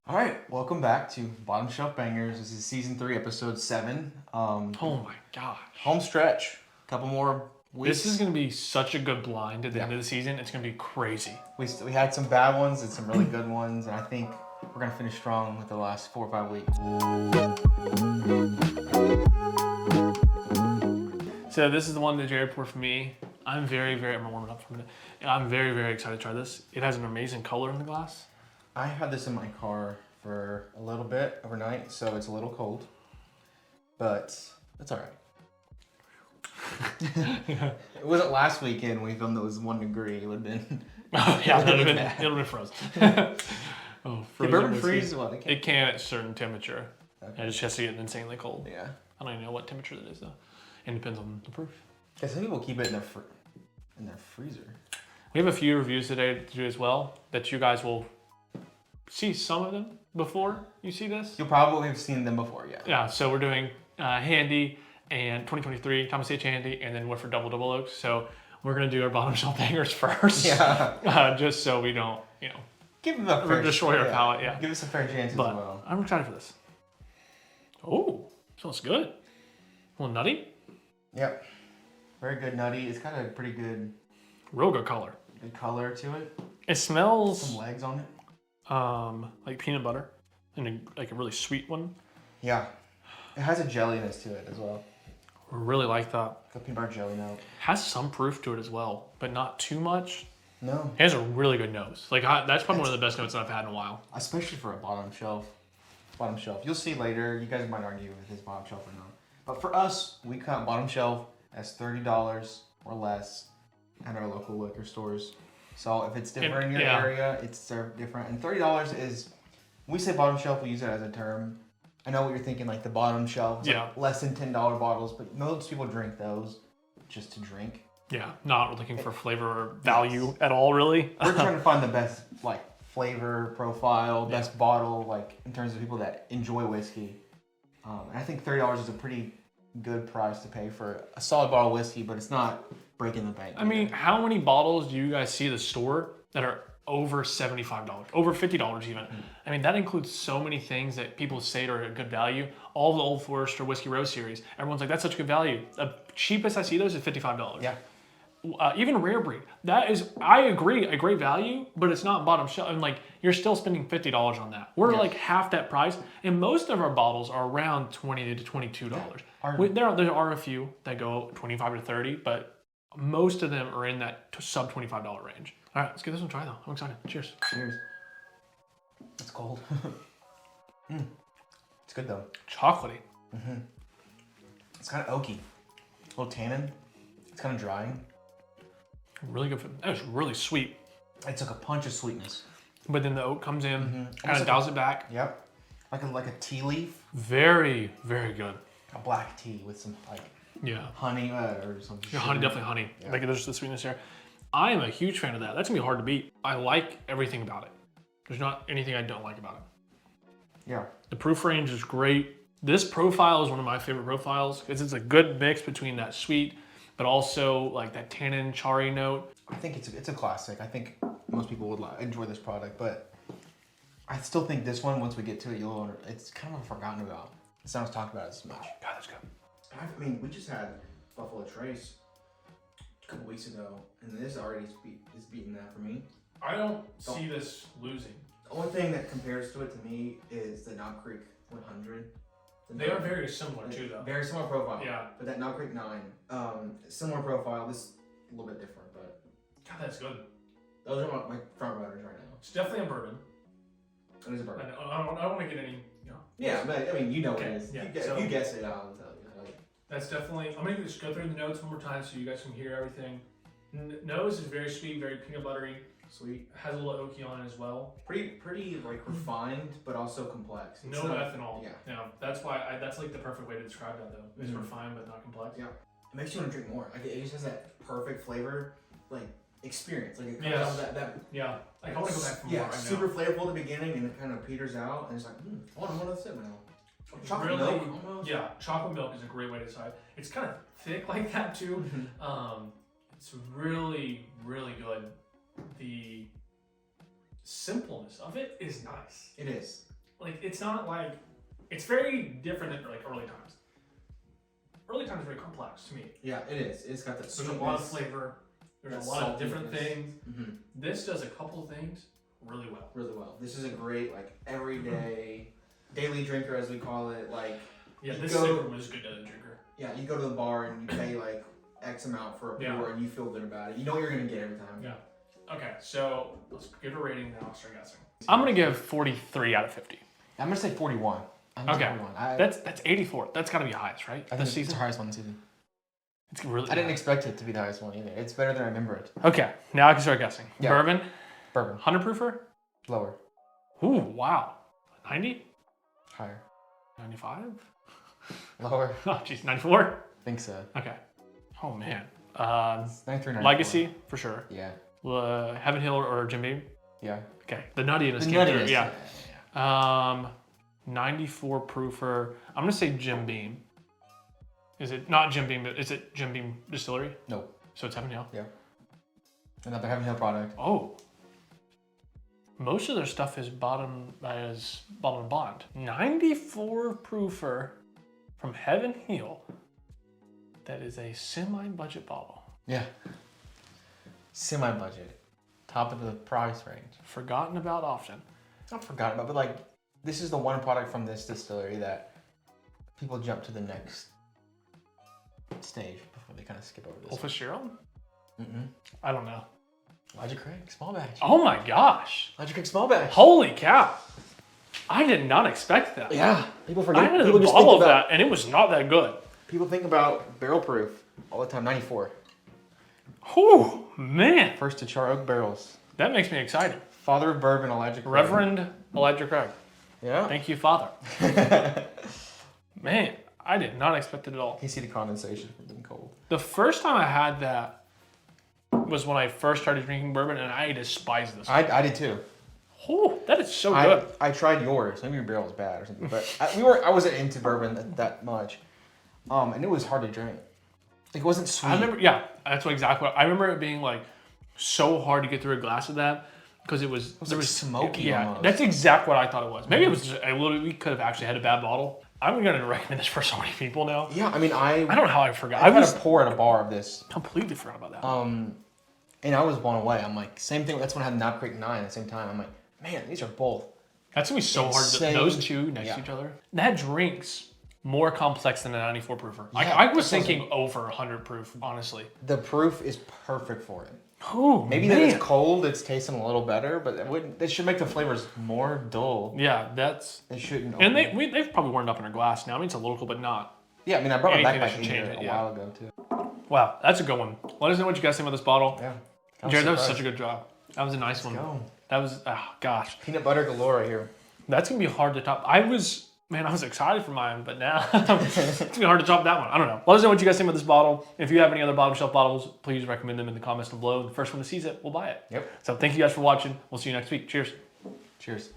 All right, welcome back to Bottom Shelf Bangers. This is season 3, episode 7. Oh my gosh. Home stretch. Couple more weeks. This is going to be such a good blind at the end of the season. It's going to be crazy. We had some bad ones and some really good ones, and I think we're gonna finish strong with the last 4 or 5 weeks. So this is the one that Jared poured for me. I'm gonna warm it up for a minute. I'm very excited to try this. It has an amazing color in the glass. I had this in my car for a little bit overnight, so it's a little cold, but it's all right. It wasn't last weekend when we filmed. It was 1 degree. It would have been. Oh yeah, it would have been frozen. The bourbon freeze? What? It can at a certain temperature. Okay. It just has to get insanely cold. Yeah. I don't even know what temperature that is though. It depends on the proof. Yeah, some people keep it in their freezer. We have a few reviews today to do as well that you guys will see some of them before you see this. You'll probably have seen them before, yeah. Yeah, so we're doing Handy and 2023 Thomas H. Handy and then Woodford Double Oaks. So we're gonna do our bottom shelf bangers first. Yeah. Just so we don't, Give them a fair destroy our palate. Yeah. Give us a fair chance But as well. I'm excited for this. Oh, smells good. A little nutty. Yep. Very good nutty. It's got a pretty good Real good color. color to it. It smells Some legs on it. like peanut butter and like a really sweet one. Yeah. It has a jelliness to it as well. Really like that. The peanut butter jelly note. Has some proof to it as well, but not too much. No. It has a really good nose. Like that's probably one of the best notes I've had in a while. Especially for a bottom shelf. Bottom shelf. You'll see later. You guys might argue if it's bottom shelf or not. But for us, we count bottom shelf as $30 or less at our local liquor stores. So if it's different in your area, it's served different. And $30 is, when we say bottom shelf, we use it as a term. I know what you're thinking, like the bottom shelf, like less than $10 bottles, but most people drink those just to drink. Yeah, not looking for flavor or value at all, really. We're trying to find the best like flavor profile, best bottle, like in terms of people that enjoy whiskey. And I think $30 is a pretty good price to pay for a solid bottle of whiskey, but it's not breaking the bank. I mean, how many bottles do you guys see at the store that are over $75, over $50 even? I mean, that includes so many things that people say are a good value. All the Old Forester Whiskey Row series, everyone's like, that's such good value. The cheapest I see those is $55. Yeah. Even Rare Breed, that is, I agree, a great value, but it's not bottom shelf. And like, you're still spending $50 on that. We're like half that price, and most of our bottles are around $20 to $22. There are a few that go 25 to 30, but most of them are in that sub $25 range. All right, let's give this one a try though. I'm excited. Cheers. Cheers. It's cold. It's good though. Chocolatey. It's kind of oaky. A little tannin. It's kind of drying. Really good. That was really sweet. It took a punch of sweetness. But then the oak comes in, kind of dials it back. Yep. Like a tea leaf. Very good. A black tea with some like honey or something. Yeah, honey, definitely honey. Yeah. Like there's the sweetness there. I am a huge fan of that. That's gonna be hard to beat. I like everything about it. There's not anything I don't like about it. Yeah. The proof range is great. This profile is one of my favorite profiles because it's a good mix between that sweet, but also like that tannin charry note. I think it's a classic. I think most people would enjoy this product, but I still think this one, once we get to it, it's kind of forgotten about. It's not talked about as much. God, that's good. I mean, we just had Buffalo Trace a couple weeks ago, and this already is beating that for me. I don't see this losing. The only thing that compares to it to me is the Knob Creek 100. They are very similar too, though. Very similar profile. Yeah. But that Knob Creek 9, similar profile. This a little bit different, but God, that's good. those are my front runners right now. It's definitely a bourbon. It is a bourbon. I don't want to get any. Yeah, but I mean, you know what it is. Yeah. If you guess it, I'll tell you. Like, that's definitely. I'm gonna just go through the notes one more time so you guys can hear everything. Nose is very sweet, very peanut buttery. Sweet. Has a little oaky on it as well. Pretty like refined, but also complex. It's no ethanol. Yeah. That's why that's like the perfect way to describe that though. It's refined but not complex. Yeah. It makes you want to drink more. Like it just has that perfect flavor, like experience. Like it comes out of that. Yeah. Like I want to go back for more. Yeah. Super flavorful at the beginning, and it kind of peters out, and it's like, I want another sip now. Chocolate milk almost. Yeah. Chocolate milk is a great way to decide. It's kind of thick like that too. It's really good. The simpleness of it is nice. It is. like it's not like it's very different than like early times. Early times is very complex to me. Yeah, it is. It's got that There's a lot of flavor. There's a lot of different things. Mm-hmm. This does a couple of things really well. Really well. This is a great like everyday daily drinker as we call it. Like yeah, this super was good as a drinker. Yeah, you go to the bar and you pay like X amount for a pour and you feel good about it. You know what you're gonna get every time. Yeah. Okay, so let's give a rating and then I'll start guessing. I'm gonna give 43 out of 50. I'm gonna say 41. Okay, that's 84. That's gotta be highest, right? I think it's the highest one this season. It's really. I didn't expect it to be the highest one either. It's better than I remember it. Okay, now I can start guessing. Yeah. Bourbon. 100 proofer. Lower. Ooh, wow. 90. Higher. 95. Lower. Oh, geez, 94. Think so. Okay. Oh man. 93, 94. Legacy for sure. Yeah. Heaven Hill or Jim Beam. Yeah. Okay. The nuttiness came through. Yeah. 94 proofer. I'm gonna say Jim Beam. Is it not Jim Beam? But is it Jim Beam Distillery? No. So it's Heaven Hill. Yeah. Another Heaven Hill product. Oh. Most of their stuff is bottom bond. 94 proofer from Heaven Hill. That is a semi-budget bottle. Yeah. Semi-budget. Top of the price range. Forgotten about often. Not forgotten about, but like, this is the one product from this distillery that people jump to the next stage before they kind of skip over this. Old Fitzgerald? Mm-mm. I don't know. Elijah Craig, small batch. Oh my gosh. Elijah Craig, small batch. Holy cow. I did not expect that. Yeah. People forget. I had people a just bottle think of about, that and it was not that good. People think about barrel proof all the time. 94. Whew, man. First to char oak barrels. That makes me excited. Father of bourbon, Elijah Craig. Reverend Elijah Craig. Yeah. Thank you, Father. Man, I did not expect it at all. You see the condensation from being cold. The first time I had that was when I first started drinking bourbon, and I despised this. I did too. Oh, that is so good. I tried yours. Maybe your barrel was bad or something, but I wasn't into bourbon that much, and it was hard to drink. Like, it wasn't sweet. I remember, yeah, that's exactly what I remember. It being like so hard to get through a glass of that because it was smoky. Yeah, almost. that's exactly what I thought it was. Maybe it was just we could have actually had a bad bottle. I'm going to recommend this for so many people now. Yeah, I mean, I don't know how I forgot. I had a pour at a bar of this. Completely forgot about that. And I was blown away. I'm like, same thing. That's when I had Knob Creek 9 at the same time. I'm like, man, these are both. That's going to be so insane. hard. Those two next to each other. That drink's more complex than a 94 proofer. Yeah, I was thinking over 100 proof, honestly. The proof is perfect for it. Oh, maybe that it's cold, it's tasting a little better, but that should make the flavors more dull. Yeah, that's... It shouldn't. And they've probably warmed up in their glass now. I mean, it's a local, but not. Yeah, I mean, I brought it back a yeah. while ago, too. Wow, that's a good one. Let us know what you guys think about this bottle. Yeah. Jared, that was such a good job. That was a nice one. Go. That was, oh, gosh. Peanut butter galore right here. That's going to be hard to top. I was excited for mine, but now it's going to be hard to top that one. I don't know. Let us know what you guys think about this bottle. If you have any other bottom shelf bottles, please recommend them in the comments down below. The first one who sees it will buy it. Yep. So thank you guys for watching. We'll see you next week. Cheers. Cheers.